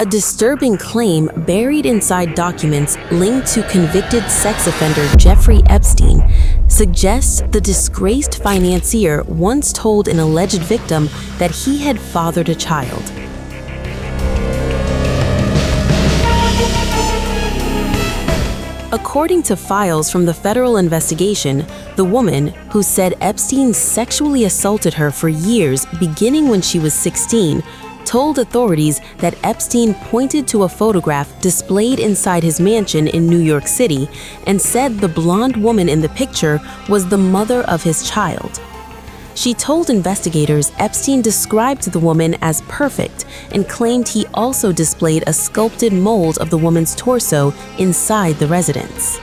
A disturbing claim buried inside documents linked to convicted sex offender Jeffrey Epstein suggests the disgraced financier once told an alleged victim that he had fathered a child. According to files from the federal investigation, the woman, who said Epstein sexually assaulted her for years beginning when she was 16, told authorities that Epstein pointed to a photograph displayed inside his mansion in New York City and said the blonde woman in the picture was the mother of his child. She told investigators Epstein described the woman as perfect and claimed he also displayed a sculpted mold of the woman's torso inside the residence.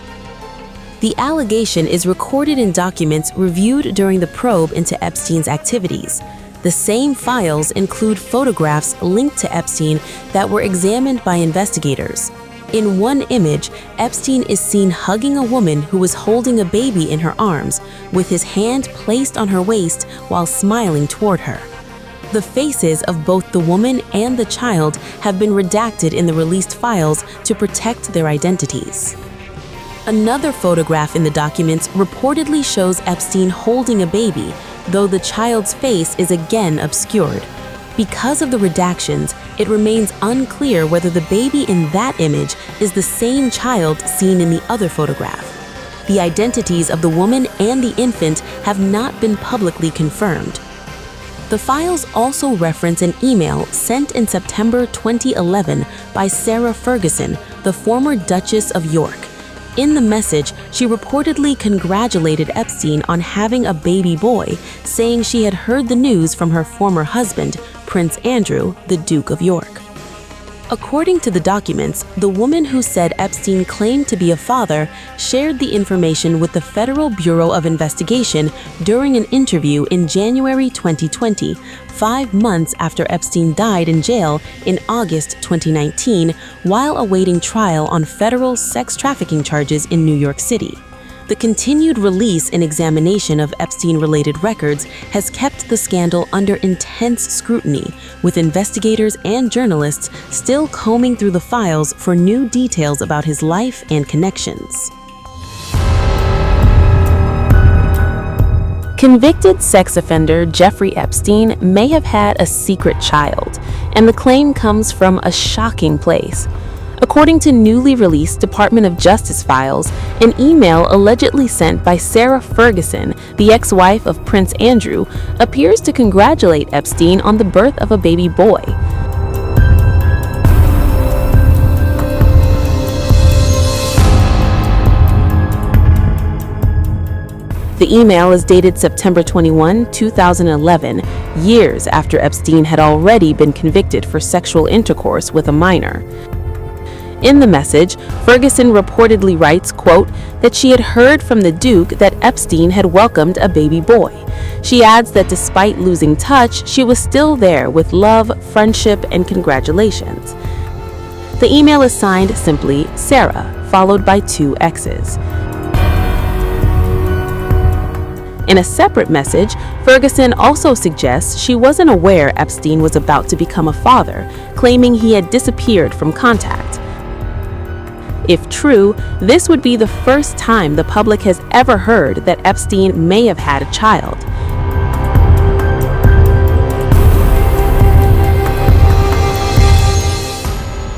The allegation is recorded in documents reviewed during the probe into Epstein's activities. The same files include photographs linked to Epstein that were examined by investigators. In one image, Epstein is seen hugging a woman who was holding a baby in her arms, with his hand placed on her waist while smiling toward her. The faces of both the woman and the child have been redacted in the released files to protect their identities. Another photograph in the documents reportedly shows Epstein holding a baby, though the child's face is again obscured. Because of the redactions, it remains unclear whether the baby in that image is the same child seen in the other photograph. The identities of the woman and the infant have not been publicly confirmed. The files also reference an email sent in September 2011 by Sarah Ferguson, the former Duchess of York. In the message, she reportedly congratulated Epstein on having a baby boy, saying she had heard the news from her former husband, Prince Andrew, the Duke of York. According to the documents, the woman who said Epstein claimed to be a father shared the information with the Federal Bureau of Investigation during an interview in January 2020, 5 months after Epstein died in jail in August 2019 while awaiting trial on federal sex trafficking charges in New York City. The continued release and examination of Epstein-related records has kept the scandal under intense scrutiny, with investigators and journalists still combing through the files for new details about his life and connections. Convicted sex offender Jeffrey Epstein may have had a secret child, and the claim comes from a shocking place. According to newly released Department of Justice files, an email allegedly sent by Sarah Ferguson, the ex-wife of Prince Andrew, appears to congratulate Epstein on the birth of a baby boy. The email is dated September 21, 2011, years after Epstein had already been convicted for sexual intercourse with a minor. In the message, Ferguson reportedly writes, quote, that she had heard from the Duke that Epstein had welcomed a baby boy. She adds that despite losing touch, she was still there with love, friendship, and congratulations. The email is signed simply Sarah, followed by 2 X's. In a separate message, Ferguson also suggests she wasn't aware Epstein was about to become a father, claiming he had disappeared from contact. If true, this would be the first time the public has ever heard that Epstein may have had a child.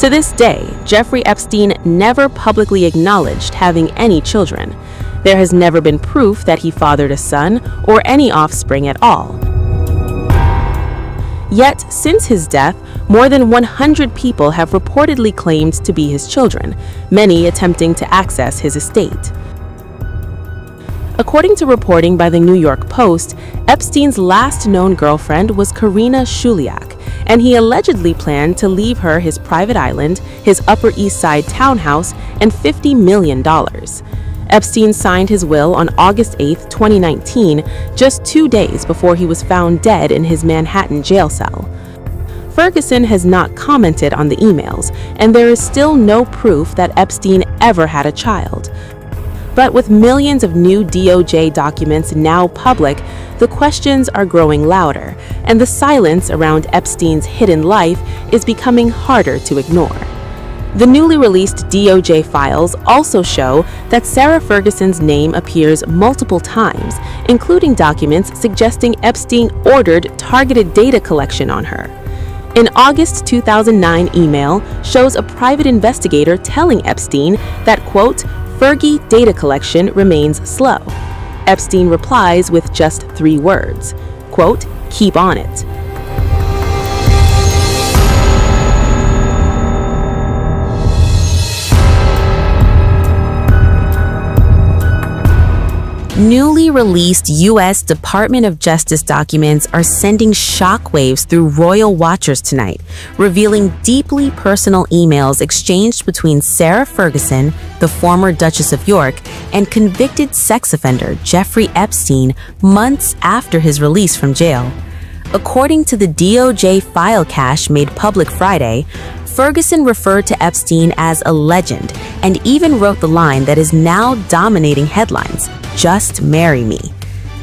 To this day, Jeffrey Epstein never publicly acknowledged having any children. There has never been proof that he fathered a son or any offspring at all. Yet, since his death, more than 100 people have reportedly claimed to be his children, many attempting to access his estate. According to reporting by the New York Post, Epstein's last known girlfriend was Karina Shuliak, and he allegedly planned to leave her his private island, his Upper East Side townhouse, and $50 million. Epstein signed his will on August 8, 2019, just 2 days before he was found dead in his Manhattan jail cell. Ferguson has not commented on the emails, and there is still no proof that Epstein ever had a child. But with millions of new DOJ documents now public, the questions are growing louder, and the silence around Epstein's hidden life is becoming harder to ignore. The newly released DOJ files also show that Sarah Ferguson's name appears multiple times, including documents suggesting Epstein ordered targeted data collection on her. An August 2009 email shows a private investigator telling Epstein that, quote, Fergie data collection remains slow. Epstein replies with just 3 words, quote, keep on it. Newly released U.S. Department of Justice documents are sending shockwaves through royal watchers tonight, revealing deeply personal emails exchanged between Sarah Ferguson, the former Duchess of York, and convicted sex offender Jeffrey Epstein months after his release from jail. According to the DOJ file cache made public Friday, Ferguson referred to Epstein as a legend and even wrote the line that is now dominating headlines, "Just marry me."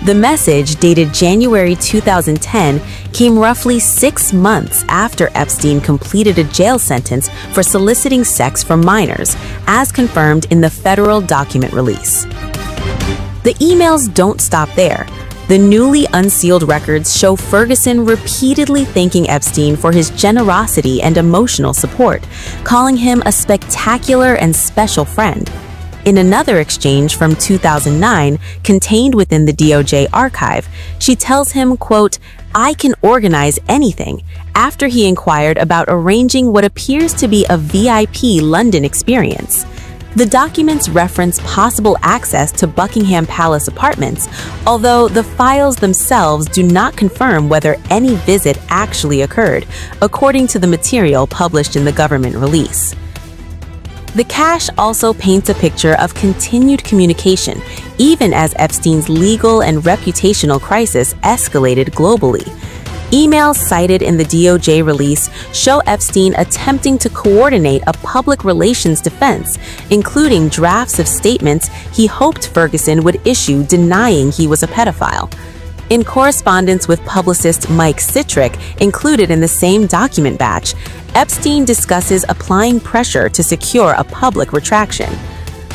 The message, dated January 2010, came roughly 6 months after Epstein completed a jail sentence for soliciting sex from minors, as confirmed in the federal document release. The emails don't stop there. The newly unsealed records show Ferguson repeatedly thanking Epstein for his generosity and emotional support, calling him a spectacular and special friend. In another exchange from 2009, contained within the DOJ archive, she tells him, quote, I can organize anything, after he inquired about arranging what appears to be a VIP London experience. The documents reference possible access to Buckingham Palace apartments, although the files themselves do not confirm whether any visit actually occurred, according to the material published in the government release. The cache also paints a picture of continued communication, even as Epstein's legal and reputational crisis escalated globally. Emails cited in the DOJ release show Epstein attempting to coordinate a public relations defense, including drafts of statements he hoped Ferguson would issue denying he was a pedophile. In correspondence with publicist Mike Citrick, included in the same document batch, Epstein discusses applying pressure to secure a public retraction.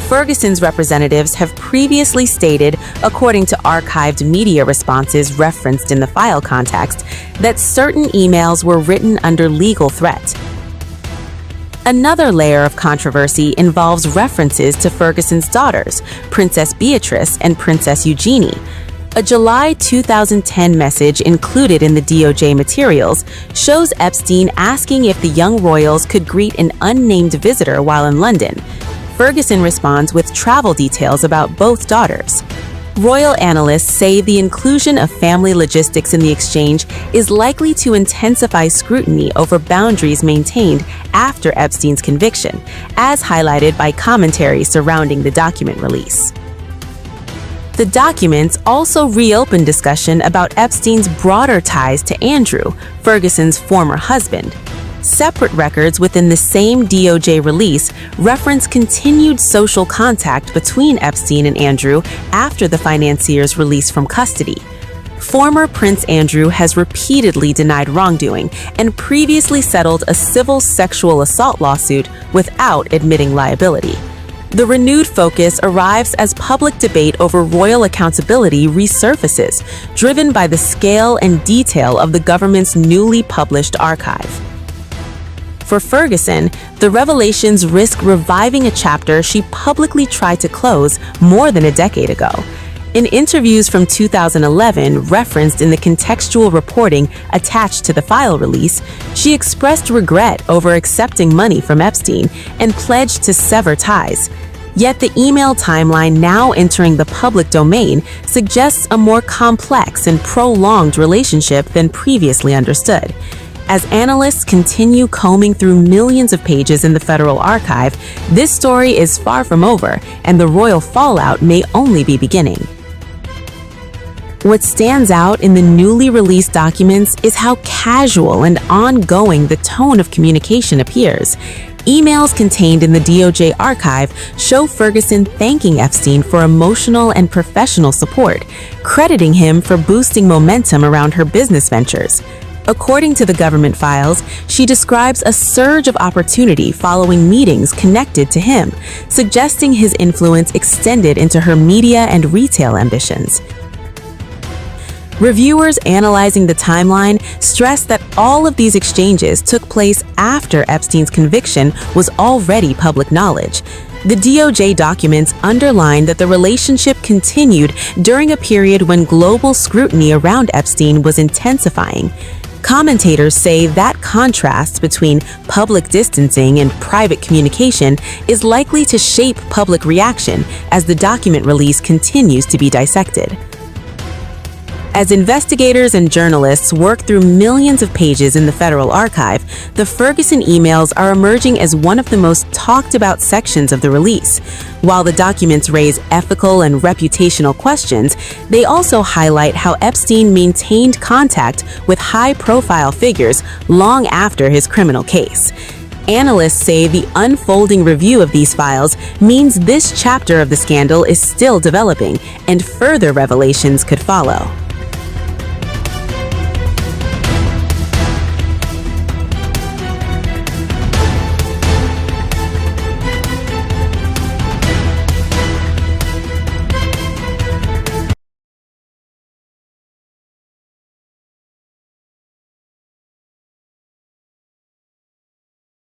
Ferguson's representatives have previously stated, according to archived media responses referenced in the file context, that certain emails were written under legal threat. Another layer of controversy involves references to Ferguson's daughters, Princess Beatrice and Princess Eugenie. A July 2010 message included in the DOJ materials shows Epstein asking if the young royals could greet an unnamed visitor while in London. Ferguson responds with travel details about both daughters. Royal analysts say the inclusion of family logistics in the exchange is likely to intensify scrutiny over boundaries maintained after Epstein's conviction, as highlighted by commentary surrounding the document release. The documents also reopen discussion about Epstein's broader ties to Andrew, Ferguson's former husband. Separate records within the same DOJ release reference continued social contact between Epstein and Andrew after the financier's release from custody. Former Prince Andrew has repeatedly denied wrongdoing and previously settled a civil sexual assault lawsuit without admitting liability. The renewed focus arrives as public debate over royal accountability resurfaces, driven by the scale and detail of the government's newly published archive. For Ferguson, the revelations risk reviving a chapter she publicly tried to close more than a decade ago. In interviews from 2011 referenced in the contextual reporting attached to the file release, she expressed regret over accepting money from Epstein and pledged to sever ties. Yet the email timeline now entering the public domain suggests a more complex and prolonged relationship than previously understood. As analysts continue combing through millions of pages in the federal archive, this story is far from over, and the royal fallout may only be beginning. What stands out in the newly released documents is how casual and ongoing the tone of communication appears. Emails contained in the DOJ archive show Ferguson thanking Epstein for emotional and professional support, crediting him for boosting momentum around her business ventures. According to the government files, she describes a surge of opportunity following meetings connected to him, suggesting his influence extended into her media and retail ambitions. Reviewers analyzing the timeline stress that all of these exchanges took place after Epstein's conviction was already public knowledge. The DOJ documents underline that the relationship continued during a period when global scrutiny around Epstein was intensifying. Commentators say that contrast between public distancing and private communication is likely to shape public reaction as the document release continues to be dissected. As investigators and journalists work through millions of pages in the Federal Archive, the Ferguson emails are emerging as one of the most talked about sections of the release. While the documents raise ethical and reputational questions, they also highlight how Epstein maintained contact with high-profile figures long after his criminal case. Analysts say the unfolding review of these files means this chapter of the scandal is still developing, and further revelations could follow.